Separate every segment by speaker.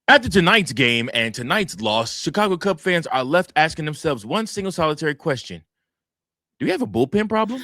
Speaker 1: After tonight's game and tonight's loss, Chicago Cubs fans are left asking themselves one single solitary question. Do we have a bullpen problem?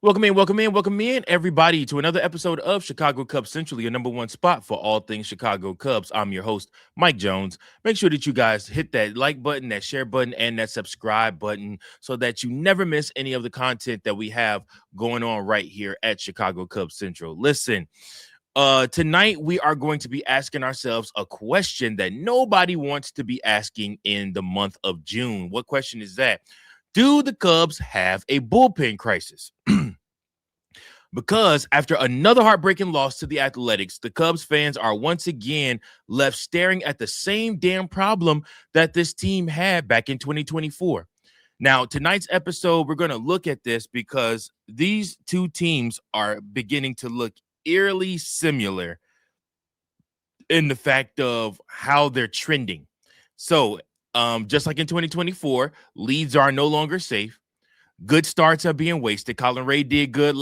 Speaker 1: Welcome in, everybody, to another episode of Chicago Cubs Central, your number one spot for all things Chicago Cubs. I'm your host, Mike Jones. Make sure that you guys hit that like button, that share button, and that subscribe button so that you never miss any of the content that we have going on right here at Chicago Cubs Central. Listen, tonight we are going to be asking ourselves a question that nobody wants to be asking in the month of June. What question is that? Do the Cubs have a bullpen crisis? Because after another heartbreaking loss to the Athletics, the Cubs fans are once again left staring at the same damn problem that this team had back in 2024. Now, tonight's episode, we're going to look at this because these two teams are beginning to look eerily similar in the fact of how they're trending. So, just like in 2024, leads are no longer safe. Good starts are being wasted. Colin Ray did good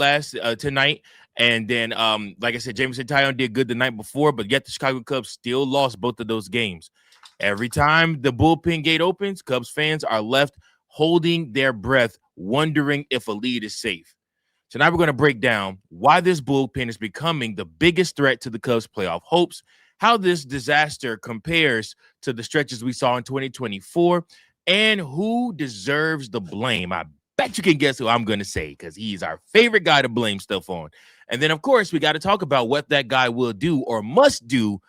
Speaker 1: tonight. And then, like I said, Jameson Taillon did good the night before, but yet the Chicago Cubs still lost both of those games. Every time the bullpen gate opens, Cubs fans are left holding their breath, wondering if a lead is safe. Tonight, we're going to break down why this bullpen is becoming the biggest threat to the Cubs' playoff hopes, how this disaster compares to the stretches we saw in 2024, and who deserves the blame. I bet you can guess who I'm going to say because he's our favorite guy to blame stuff on. And then, of course, we got to talk about what that guy will do or must do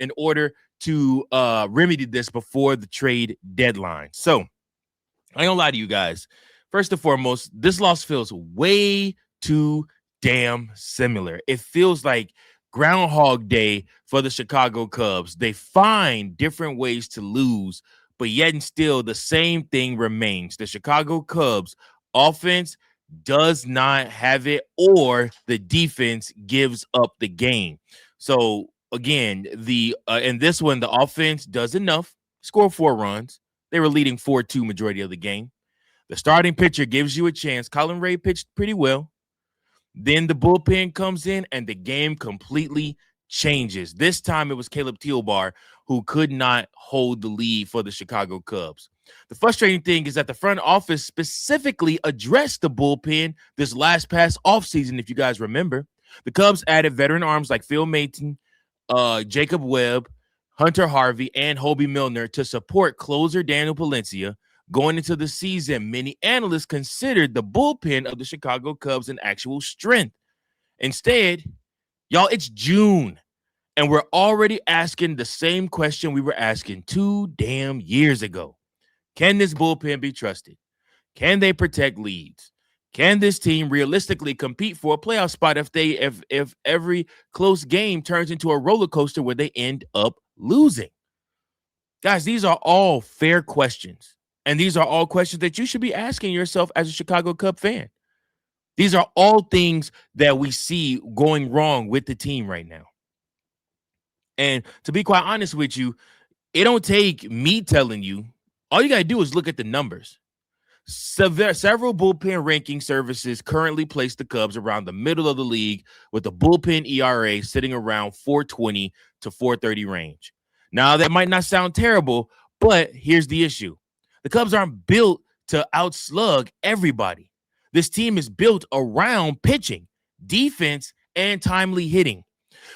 Speaker 1: in order to remedy this before the trade deadline. So, I ain't gonna lie to you guys. First and foremost, this loss feels way too damn similar. It feels like Groundhog Day for the Chicago Cubs. They find different ways to lose, but yet and still the same thing remains. The Chicago Cubs offense does not have it, or the defense gives up the game. So again, in this one, the offense does enough, score 4 runs. They were leading 4-2 majority of the game. The starting pitcher gives you a chance. Colin Ray pitched pretty well. Then the bullpen comes in and the game completely changes. This time it was Caleb Thielbar who could not hold the lead for the Chicago Cubs. The frustrating thing is that the front office specifically addressed the bullpen this last past offseason, if you guys remember. The Cubs added veteran arms like Phil Maton, Jacob Webb, Hunter Harvey, and Hobie Milner to support closer Daniel Palencia. Going into the season, many analysts considered the bullpen of the Chicago Cubs an actual strength. Instead, y'all, it's June, and we're already asking the same question we were asking 2 damn years ago. Can this bullpen be trusted? Can they protect leads? Can this team realistically compete for a playoff spot if every close game turns into a roller coaster where they end up losing? Guys, these are all fair questions. And these are all questions that you should be asking yourself as a Chicago Cub fan. These are all things that we see going wrong with the team right now. And to be quite honest with you, it don't take me telling you. All you got to do is look at the numbers. Several bullpen ranking services currently place the Cubs around the middle of the league with the bullpen ERA sitting around 420 to 430 range. Now, that might not sound terrible, but here's the issue. The Cubs aren't built to outslug everybody. This team is built around pitching, defense, and timely hitting.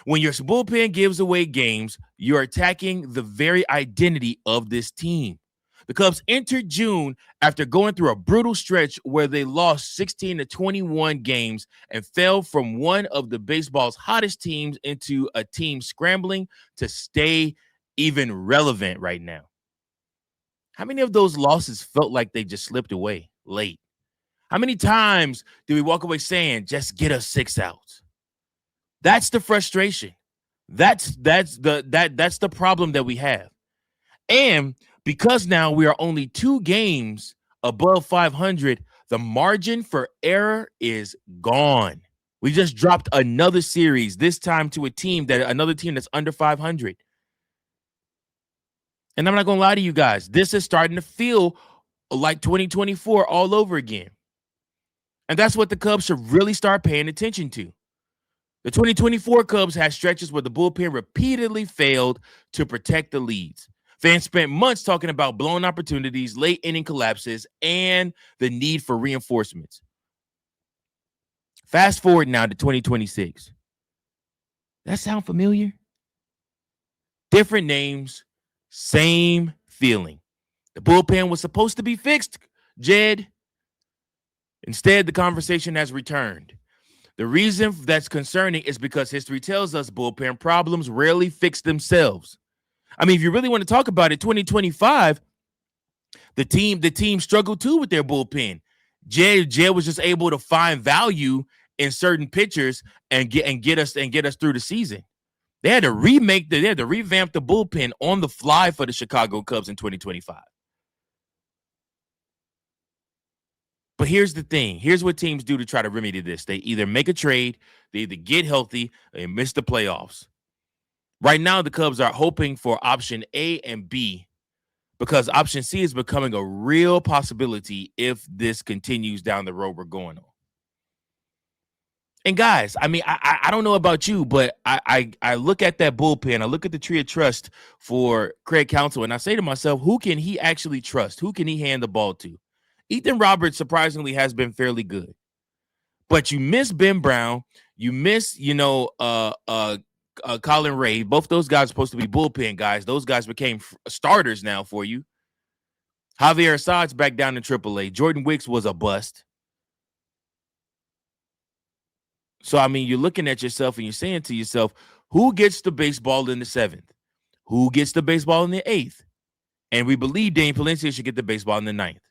Speaker 1: When your bullpen gives away games, you're attacking the very identity of this team. The Cubs entered June after going through a brutal stretch where they lost 16 to 21 games and fell from one of the baseball's hottest teams into a team scrambling to stay even relevant right now. How many of those losses felt like they just slipped away late? How many times do we walk away saying, just get us 6 outs? That's the frustration. That's the problem that we have. And because now we are only 2 games above 500, the margin for error is gone. We just dropped another series, this time to another team that's under 500. And I'm not going to lie to you guys. This is starting to feel like 2024 all over again. And that's what the Cubs should really start paying attention to. The 2024 Cubs had stretches where the bullpen repeatedly failed to protect the leads. Fans spent months talking about blown opportunities, late inning collapses, and the need for reinforcements. Fast forward now to 2026. That sound familiar? Different names, same feeling. The bullpen was supposed to be fixed, Jed. Instead, the conversation has returned. The reason that's concerning is because history tells us bullpen problems rarely fix themselves. I mean, if you really want to talk about it, 2025, the team struggled too with their bullpen. Jed was just able to find value in certain pitchers and get us through the season. They had to revamp the bullpen on the fly for the Chicago Cubs in 2025. But here's the thing. Here's what teams do to try to remedy this. They either make a trade, they either get healthy, they miss the playoffs. Right now, the Cubs are hoping for option A and B because option C is becoming a real possibility if this continues down the road we're going on. And guys, I mean, I don't know about you, but I look at that bullpen, I look at the tree of trust for Craig Counsell, and I say to myself, who can he actually trust? Who can he hand the ball to? Ethan Roberts surprisingly has been fairly good, but you miss Ben Brown, you miss, Colin Ray. Both those guys are supposed to be bullpen guys. Those guys became starters now for you. Javier Assad's back down to AAA. Jordan Wicks was a bust. So, I mean, you're looking at yourself and you're saying to yourself, who gets the baseball in the 7th? Who gets the baseball in the 8th? And we believe Dane Palencia should get the baseball in the 9th.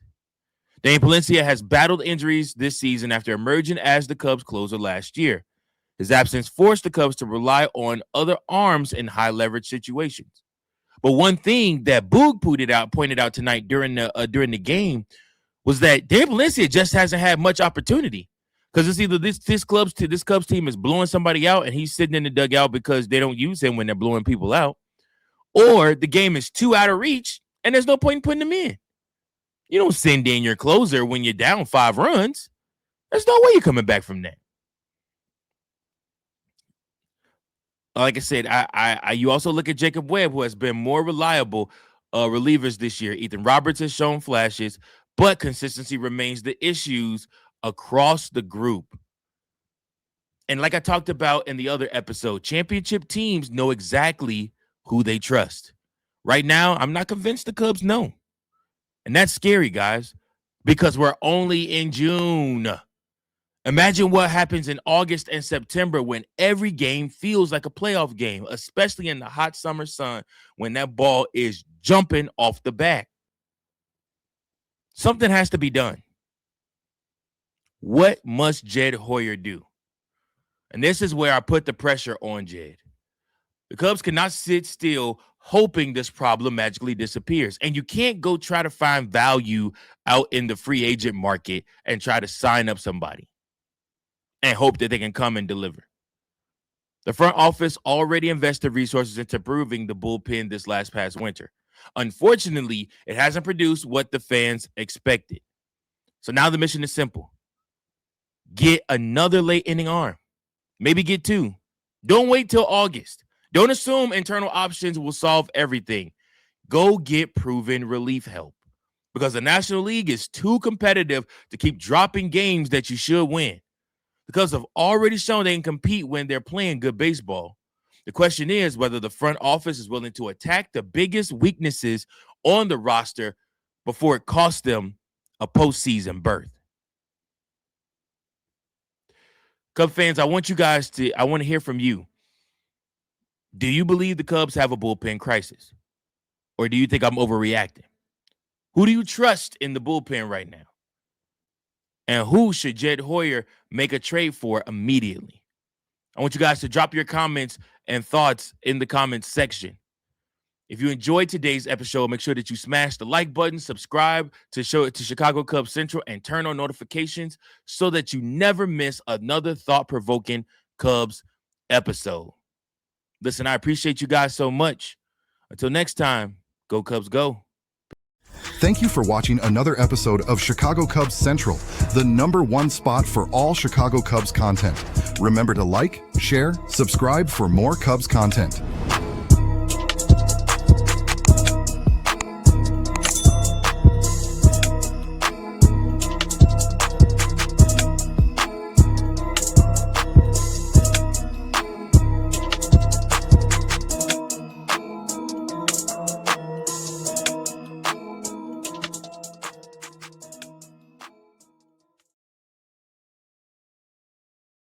Speaker 1: Dane Palencia has battled injuries this season after emerging as the Cubs closer last year. His absence forced the Cubs to rely on other arms in high-leverage situations. But one thing that Boog pointed out tonight during the game was that Dane Palencia just hasn't had much opportunity. Because it's either this Cubs team is blowing somebody out and he's sitting in the dugout because they don't use him when they're blowing people out, or the game is too out of reach and there's no point in putting him in. You don't send in your closer when you're down 5 runs. There's no way you're coming back from that. Like I said, you also look at Jacob Webb, who has been more reliable relievers this year. Ethan Roberts has shown flashes, but consistency remains the issues across the group. And like I talked about in the other episode, championship teams know exactly who they trust. Right now, I'm not convinced the Cubs know. And that's scary, guys, because we're only in June. Imagine what happens in August and September when every game feels like a playoff game, especially in the hot summer sun when that ball is jumping off the bat. Something has to be done. What must Jed Hoyer do? And this is where I put the pressure on Jed. The Cubs cannot sit still hoping this problem magically disappears. And you can't go try to find value out in the free agent market and try to sign up somebody and hope that they can come and deliver. The front office already invested resources into improving the bullpen this past winter. Unfortunately, it hasn't produced what the fans expected. So now the mission is simple. Get another late inning arm. Maybe get 2. Don't wait till August. Don't assume internal options will solve everything. Go get proven relief help because the National League is too competitive to keep dropping games that you should win. The Cubs have already shown they can compete when they're playing good baseball. The question is whether the front office is willing to attack the biggest weaknesses on the roster before it costs them a postseason berth. Cub fans, I want to hear from you. Do you believe the Cubs have a bullpen crisis? Or do you think I'm overreacting? Who do you trust in the bullpen right now? And who should Jed Hoyer make a trade for immediately? I want you guys to drop your comments and thoughts in the comments section. If you enjoyed today's episode, make sure that you smash the like button, subscribe to Chicago Cubs Central, and turn on notifications so that you never miss another thought-provoking Cubs episode. Listen, I appreciate you guys so much. Until next time, go Cubs, go.
Speaker 2: Thank you for watching another episode of Chicago Cubs Central, the #1 spot for all Chicago Cubs content. Remember to like, share, subscribe for more Cubs content.